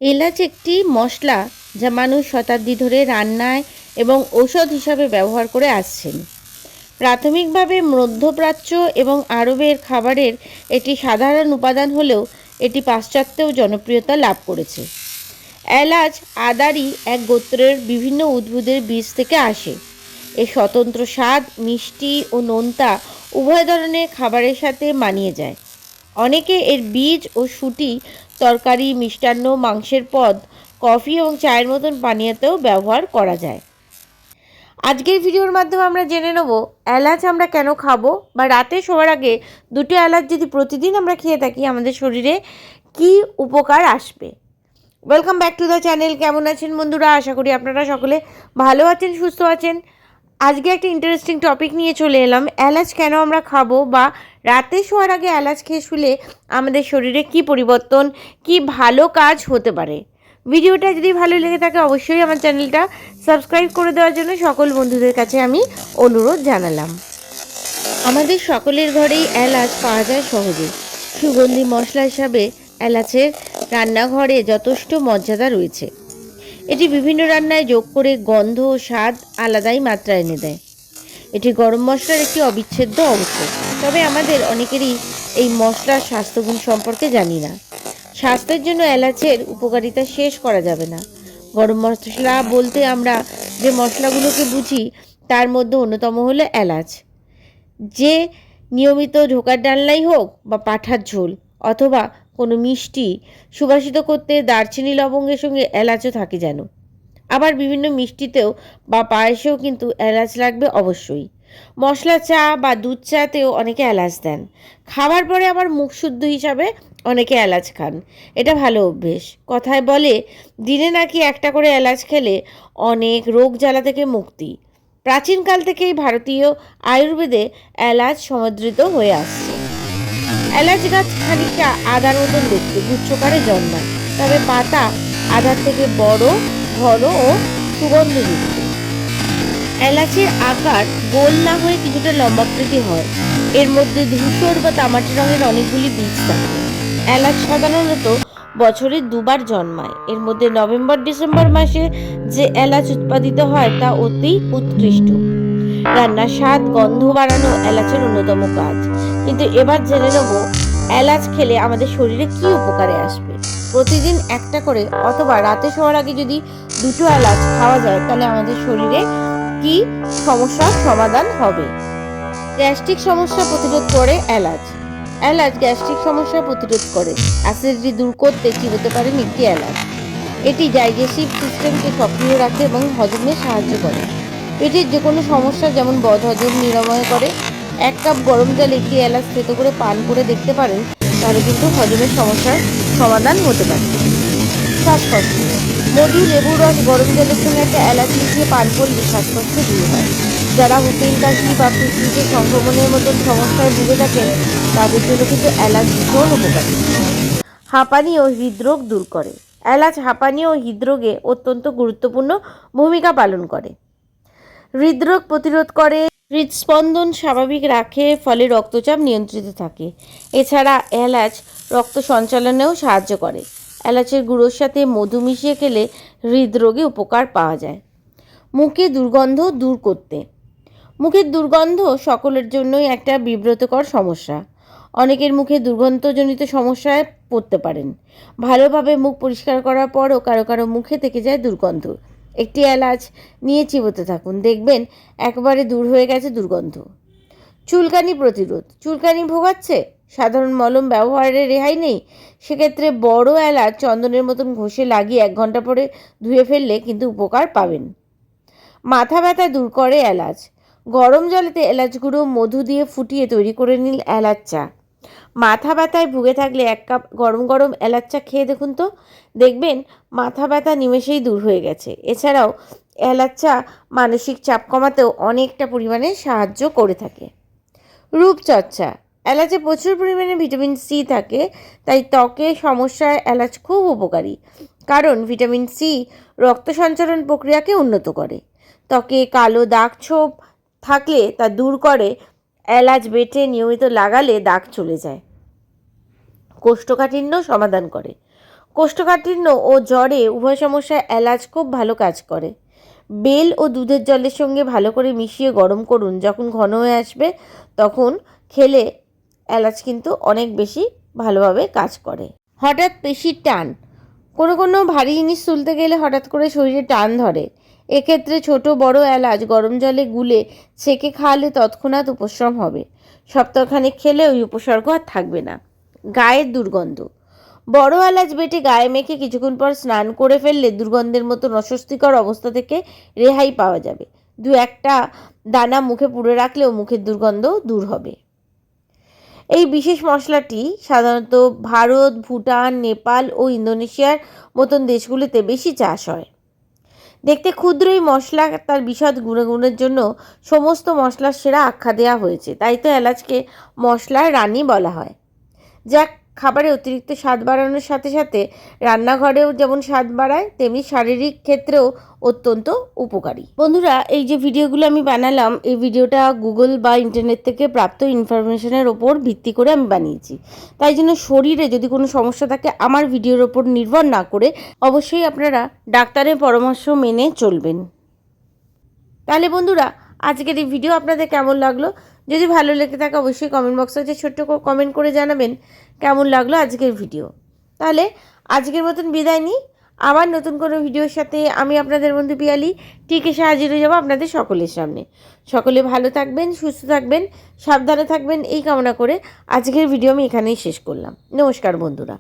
এলাচ একটি মশলা যা মানুষ শতাব্দী ধরে রান্নায় এবং ঔষধ হিসাবে ব্যবহার করে আসছেন। প্রাথমিকভাবে মধ্যপ্রাচ্য এবং আরবের খাবারের একটি সাধারণ উপাদান হলেও এটি পাশ্চাত্যেও জনপ্রিয়তা লাভ করেছে। এলাচ আদারই এক গোত্রের বিভিন্ন উদ্ভিদের বীজ থেকে আসে। এর স্বতন্ত্র স্বাদ মিষ্টি ও নোনতা উভয় ধরনের খাবারের সাথে মানিয়ে যায়। অনেকে এর বীজ ও শুঁটি তরকারি, মিষ্টান্ন, মাংসের পদ, কফি এবং চায়ের মতন পানীয়তেও ব্যবহার করা যায়। আজকের ভিডিওর মাধ্যমে আমরা জেনে নেব এলাচ আমরা কেন খাবো, বা রাতে শোয়ার আগে দুটো এলাচ যদি প্রতিদিন আমরা খেয়ে থাকি আমাদের শরীরে কি উপকার আসবে। Welcome back to the channel. কেমন আছেন বন্ধুরা? আশা করি আপনারা সকলে ভালো আছেন, সুস্থ আছেন। আজকে একটা ইন্টারেস্টিং টপিক নিয়ে চলে এলাম, এলাচ কেন আমরা খাবো, বা রাতে শোয়ার আগে এলাচ খেয়ে শুলে আমাদের শরীরে কি পরিবর্তন, কি ভালো কাজ হতে পারে। ভিডিওটা যদি ভালো লেগে থাকে অবশ্যই আমার চ্যানেলটা সাবস্ক্রাইব করে দেওয়ার জন্য সকল বন্ধুদের কাছে আমি অনুরোধ জানালাম। আমাদের সকলের ঘরেই এলাচ পাওয়া যায় সহজে। সুগন্ধি মশলা হিসাবে এলাচের রান্নাঘরে যথেষ্ট মর্যাদা রয়েছে। এটি বিভিন্ন রান্নায় যোগ করে গন্ধ ও স্বাদ আলাদাই মাত্রা এনে দেয়। এটি গরম মশলার একটি অবিচ্ছেদ্য অংশ। তবে আমাদের অনেকেরই এই মশলার স্বাস্থ্যগুণ সম্পর্কে জানি না। স্বাস্থ্যের জন্য এলাচের উপকারিতা শেষ করা যাবে না। গরম মশলা বলতে আমরা যে মশলাগুলোকে বুঝি তার মধ্যে অন্যতম হলো এলাচ, যে নিয়মিত ঢোকার ডালনাই হোক বা পাঁঠার ঝোল অথবা কোনো মিষ্টি সুবাসিত করতে দারচিনি লবঙ্গের সঙ্গে এলাচও থাকে যেন। আবার বিভিন্ন মিষ্টিতেও বা পায়েসেও কিন্তু এলাচ লাগবে অবশ্যই। মশলা চা বা দুধ চাতেও অনেকে এলাচ দেন। খাবার পরে আবার মুখ শুদ্ধ হিসাবে অনেকে এলাচ খান। এটা ভালো অভ্যেস। কথায় বলে দিনে নাকি একটা করে এলাচ খেলে অনেক রোগ জ্বালা থেকে মুক্তি। প্রাচীনকাল থেকেই ভারতীয় আয়ুর্বেদে এলাচ সমাদৃত হয়ে আসছে। এলাচ গাছ খানিকটা আদার মতন দেখতে, গুচ্ছকারে জন্মায়, তবে পাতা আদার থেকে বড়, ঘন ও সুগন্ধযুক্ত। এলাচের আকার গোল না হয়ে কিছুটা লম্বাকৃতি হয়। এর মধ্যে ধূসর বা তামাটে রঙের অনেকগুলি বীজ থাকে। এলাচ সাধারণত বছরে দুবার জন্মায়। এর মধ্যে নভেম্বর ডিসেম্বর মাসে যে এলাচ উৎপাদিত হয় তা অতি উৎকৃষ্ট। রান্নার স্বাদ গন্ধ বাড়ানো এলাচের অন্যতম কাজ। কিন্তু এবার জেনে নেব এলাচ খেলে আমাদের শরীরে কি উপকারে আসবে। প্রতিদিন একটা করে অথবা রাতে শোয়ার আগে যদি দুটো এলাচ খাওয়া যায় তাহলে আমাদের শরীরে কি সমস্যার সমাধান হবে। গ্যাস্ট্রিক সমস্যা প্রতিরোধ করে এলাচ। এলাচ গ্যাস্ট্রিক সমস্যা প্রতিরোধ করে। অ্যাসিডিটি দূর করতে চিবোতে পারেন একটি এলাচ। এটি ডাইজেস্টিভ সিস্টেমকে সক্রিয় রাখে এবং হজমে সাহায্য করে। পেটের যে কোনো সমস্যা যেমন বদহজম নিরাময় করে। 1 কাপ গরম জলে একটি এলাচ থেতো করে পান করে দেখতে পারেন, তাহলে কিন্তু হজমের সমস্যার সমাধান হতে পারে। শ্বাসকষ্ট, মধু, লেবুর রস গরম জলের সঙ্গে একটা এলাচ মিশিয়ে পান করলে শ্বাসকষ্ট দূর হয়। যারা হুপিং কাশি বা ফুসফুসের সংক্রমণের মতন সমস্যায় ভুগে থাকেন তাদের জন্য কিন্তু এলাচ ভীষণ উপকারী। হাঁপানি ও হৃদরোগ দূর করে। এলাচ হাঁপানি ও হৃদরোগে অত্যন্ত গুরুত্বপূর্ণ ভূমিকা পালন করে। হৃদরোগ প্রতিরোধ করে, হৃদস্পন্দন স্বাভাবিক রাখে, ফলে রক্তচাপ নিয়ন্ত্রিত থাকে। এছাড়া এলাচ রক্ত সঞ্চালনেও সাহায্য করে। এলাচের গুঁড়োর সাথে মধু মিশিয়ে খেলে হৃদরোগে উপকার পাওয়া যায়। মুখে দুর্গন্ধ দূর করতে। মুখের দুর্গন্ধ সকলের জন্যই একটা বিব্রতকর সমস্যা। অনেকের মুখে দুর্গন্ধজনিত সমস্যায় পড়তে পারেন। ভালোভাবে মুখ পরিষ্কার করার পরও কারো কারো মুখে থেকে যায় দুর্গন্ধ। একটি এলাচ নিয়ে চিবোতে থাকুন, দেখবেন একবারে দূর হয়ে গেছে দুর্গন্ধ। চুলকানি প্রতিরোধ। চুলকানি ভোগাচ্ছে, সাধারণ মলম ব্যবহারের রেহাই নেই, সেক্ষেত্রে বড় এলাচ চন্দনের মতন ঘষে লাগিয়ে 1 ঘন্টা পরে ধুয়ে ফেললে কিন্তু উপকার পাবেন। মাথা ব্যথা দূর করে এলাচ। গরম জলেতে এলাচ গুঁড়ো মধু দিয়ে ফুটিয়ে তৈরি করে নিন এলাচ চা। মাথা ব্যথায় ভুগে থাকলে 1 কাপ গরম গরম এলাচ চা খেয়ে দেখুন তো, দেখবেন মাথা ব্যথা নিমেষেই দূর হয়ে গেছে। এছাড়াও এলাচ চা মানসিক চাপ কমাতেও অনেকটা পরিমাণে সাহায্য করে থাকে। রূপচর্চা। এলাচে প্রচুর পরিমাণে ভিটামিন সি থাকে, তাই ত্বকের সমস্যায় এলাচ খুব উপকারী। কারণ ভিটামিন সি রক্ত সঞ্চালন প্রক্রিয়াকে উন্নত করে। ত্বকে কালো দাগ ছোপ থাকলে তা দূর করে। এলাচ বেটে নিয়মিত লাগালে দাগ চলে যায়। কোষ্ঠকাঠিন্য সমাধান করে। কোষ্ঠকাঠিন্য ও জ্বরে উভয় সমস্যায় এলাচ খুব ভালো কাজ করে। বেল ও দুধের জলের সঙ্গে ভালো করে মিশিয়ে গরম করুন। যখন ঘন হয়ে আসবে তখন খেলে এলাচ কিন্তু অনেক বেশি ভালোভাবে কাজ করে। হঠাৎ পেশির টান। কোনো ভারী জিনিস তুলতে গেলে হঠাৎ করে শরীরে টান ধরে। এক্ষেত্রে ছোট বড় এলাচ গরম জলে গুলে ছেঁকে খাওয়ালে তৎক্ষণাৎ উপশম হবে। সপ্তাহখানেক খেলে ওই উপসর্গ আর থাকবে না। গায়ের দুর্গন্ধ। বড় এলাচ বেটে গায়ে মেখে কিছুক্ষণ পর স্নান করে ফেললে দুর্গন্ধের মতো অস্বস্তিকর অবস্থা থেকে রেহাই পাওয়া যাবে। 2-1টা দানা মুখে পুড়ে রাখলেও মুখের দুর্গন্ধ দূর হবে। এই বিশেষ মশলাটি সাধারণত ভারত, ভুটান, নেপাল ও ইন্দোনেশিয়ার মতন দেশগুলিতে বেশি চাষ হয়। দেখতে ক্ষুদ্র এই মশলা তার বিশদ গুণগুণের জন্য সমস্ত মশলার সেরা আখ্যা দেওয়া হয়েছে। তাই তো এলাচকে মশলার রানী বলা হয়, যা খাবারে অতিরিক্ত স্বাদ বাড়ানোর সাথে সাথে রান্নাঘরেও যেমন স্বাদ বাড়ায়, তেমনি শারীরিক ক্ষেত্রেও অত্যন্ত উপকারী। বন্ধুরা, এই যে ভিডিওগুলো আমি বানালাম, এই ভিডিওটা গুগল বা ইন্টারনেট থেকে প্রাপ্ত ইনফরমেশনের ওপর ভিত্তি করে আমি বানিয়েছি। তাই জন্য শরীরে যদি কোনো সমস্যা থাকে আমার ভিডিওর ওপর নির্ভর না করে অবশ্যই আপনারা ডাক্তারের পরামর্শ মেনে চলবেন। তাহলে বন্ধুরা, আজকের এই ভিডিও আপনাদের কেমন লাগলো? যদি ভালো লেগে থাকে অবশ্যই কমেন্ট বক্সে ছোট্ট কমেন্ট করে জানাবেন কেমন লাগলো আজকের ভিডিও। তাহলে আজকের মতন বিদায় নিই। আবার নতুন কোনো ভিডিওর সাথে আমি আপনাদের বন্ধু পিয়ালি ঠিক এসে হাজির হয়ে যাবো আপনাদের সকলের সামনে। সকলে ভালো থাকবেন, সুস্থ থাকবেন, সাবধানে থাকবেন এই কামনা করে আজকের ভিডিও আমি এখানেই শেষ করলাম। নমস্কার বন্ধুরা।